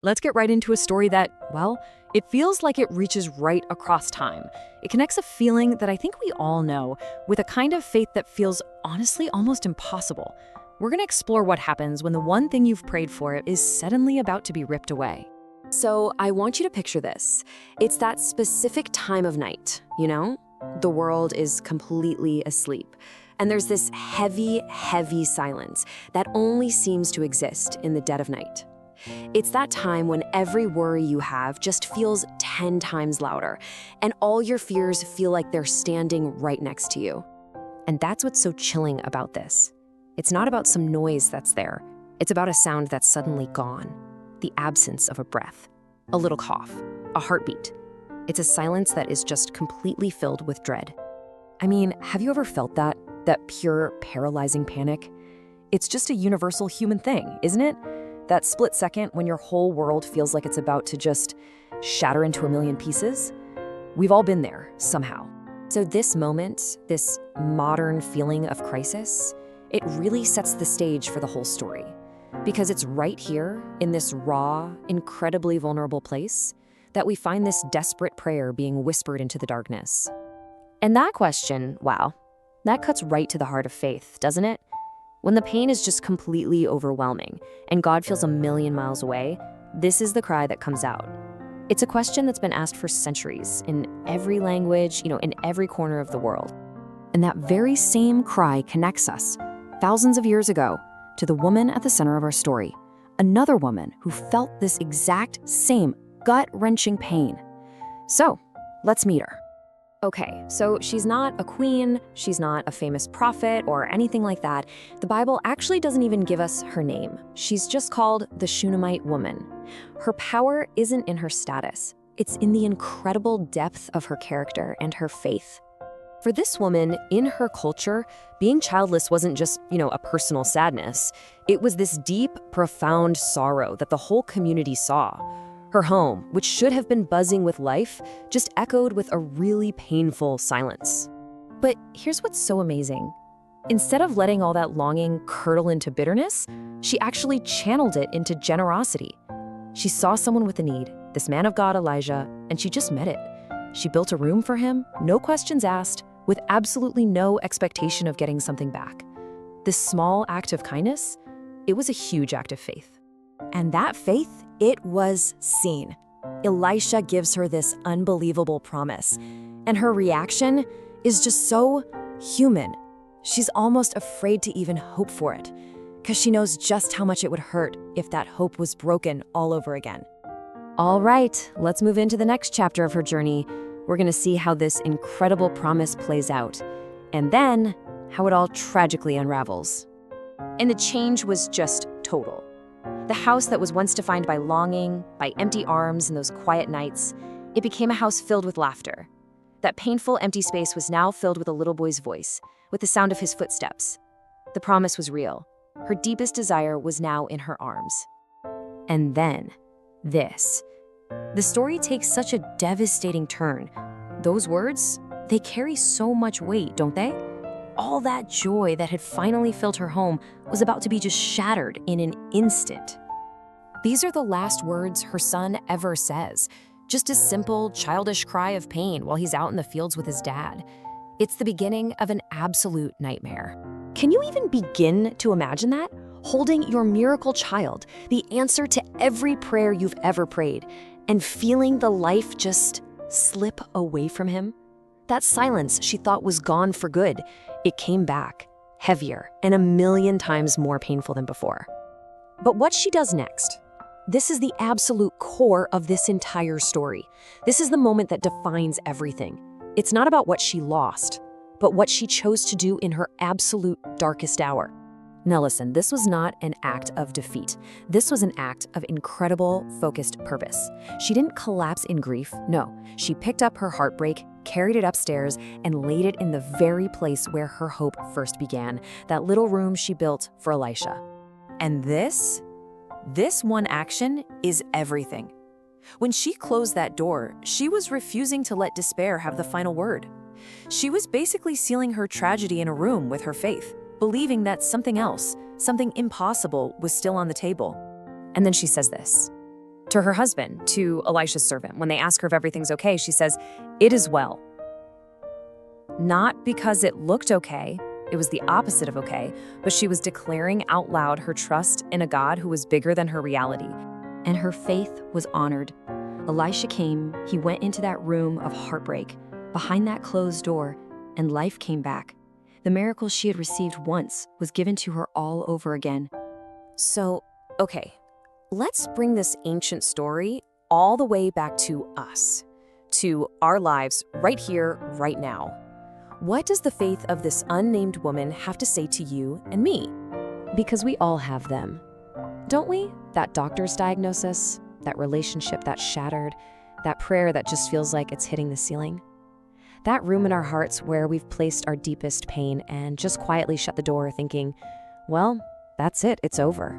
Let's get right into a story that, well, it feels like it reaches right across time. It connects a feeling that I think we all know with a kind of faith that feels honestly almost impossible. We're going to explore what happens when the one thing you've prayed for is suddenly about to be ripped away. So I want you to picture this. It's that specific time of night, you know? The world is completely asleep. And there's this heavy, heavy silence that only seems to exist in the dead of night. It's that time when every worry you have just feels 10 times louder, and all your fears feel like they're standing right next to you. And that's what's so chilling about this. It's not about some noise that's there. It's about a sound that's suddenly gone. The absence of a breath, a little cough, a heartbeat. It's a silence that is just completely filled with dread. I mean, have you ever felt that pure, paralyzing panic? It's just a universal human thing, isn't it? That split second when your whole world feels like it's about to just shatter into a million pieces. We've all been there, somehow. So this moment, this modern feeling of crisis, it really sets the stage for the whole story. Because it's right here, in this raw, incredibly vulnerable place, that we find this desperate prayer being whispered into the darkness. And that question, wow, that cuts right to the heart of faith, doesn't it? When the pain is just completely overwhelming and God feels a million miles away, this is the cry that comes out. It's a question that's been asked for centuries in every language, in every corner of the world. And that very same cry connects us, thousands of years ago, to the woman at the center of our story, another woman who felt this exact same gut-wrenching pain. So, let's meet her. Okay, so she's not a queen, she's not a famous prophet or anything like that. The Bible actually doesn't even give us her name. She's just called the Shunammite woman. Her power isn't in her status. It's in the incredible depth of her character and her faith. For this woman, in her culture, being childless wasn't just, a personal sadness. It was this deep, profound sorrow that the whole community saw. Her home, which should have been buzzing with life, just echoed with a really painful silence. But here's what's so amazing. Instead of letting all that longing curdle into bitterness, she actually channeled it into generosity. She saw someone with a need, this man of God, Elijah, and she just met it. She built a room for him, no questions asked, with absolutely no expectation of getting something back. This small act of kindness, it was a huge act of faith. And that faith, it was seen. Elisha gives her this unbelievable promise, and her reaction is just so human. She's almost afraid to even hope for it, because she knows just how much it would hurt if that hope was broken all over again. All right, let's move into the next chapter of her journey. We're going to see how this incredible promise plays out, and then how it all tragically unravels. And the change was just total. The house that was once defined by longing, by empty arms and those quiet nights, it became a house filled with laughter. That painful empty space was now filled with a little boy's voice, with the sound of his footsteps. The promise was real. Her deepest desire was now in her arms. And then, this. The story takes such a devastating turn. Those words, they carry so much weight, don't they? All that joy that had finally filled her home was about to be just shattered in an instant. These are the last words her son ever says, just a simple, childish cry of pain while he's out in the fields with his dad. It's the beginning of an absolute nightmare. Can you even begin to imagine that? Holding your miracle child, the answer to every prayer you've ever prayed, and feeling the life just slip away from him? That silence she thought was gone for good, it came back, heavier and a million times more painful than before. But what she does next, this is the absolute core of this entire story. This is the moment that defines everything. It's not about what she lost, but what she chose to do in her absolute darkest hour. Now listen, this was not an act of defeat. This was an act of incredible, focused purpose. She didn't collapse in grief, no. She picked up her heartbreak, carried it upstairs, and laid it in the very place where her hope first began, that little room she built for Elisha. And this one action is everything. When she closed that door, she was refusing to let despair have the final word. She was basically sealing her tragedy in a room with her faith, believing that something else, something impossible, was still on the table. And then she says this, To her husband, to Elisha's servant, when they ask her if everything's okay, she says, "It is well." Not because it looked okay, it was the opposite of okay, but she was declaring out loud her trust in a God who was bigger than her reality. And her faith was honored. Elisha came, he went into that room of heartbreak, behind that closed door, and life came back. The miracle she had received once was given to her all over again. So, okay, let's bring this ancient story all the way back to us, to our lives right here, right now. What does the faith of this unnamed woman have to say to you and me? Because we all have them, don't we? That doctor's diagnosis, that relationship that's shattered, that prayer that just feels like it's hitting the ceiling. That room in our hearts where we've placed our deepest pain and just quietly shut the door thinking, well, that's it, it's over.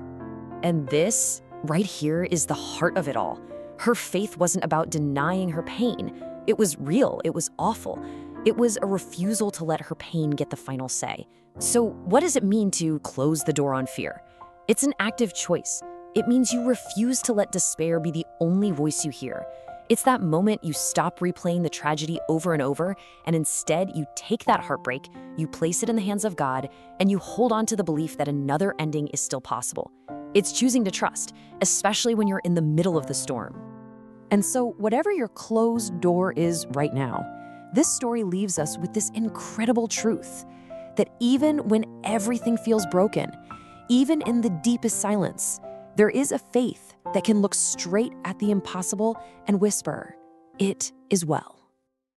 And this right here is the heart of it all. Her faith wasn't about denying her pain. It was real, it was awful. It was a refusal to let her pain get the final say. So what does it mean to close the door on fear? It's an active choice. It means you refuse to let despair be the only voice you hear. It's that moment you stop replaying the tragedy over and over, and instead you take that heartbreak, you place it in the hands of God, and you hold on to the belief that another ending is still possible. It's choosing to trust, especially when you're in the middle of the storm. And so whatever your closed door is right now, this story leaves us with this incredible truth that even when everything feels broken, even in the deepest silence, there is a faith that can look straight at the impossible and whisper, "It is well."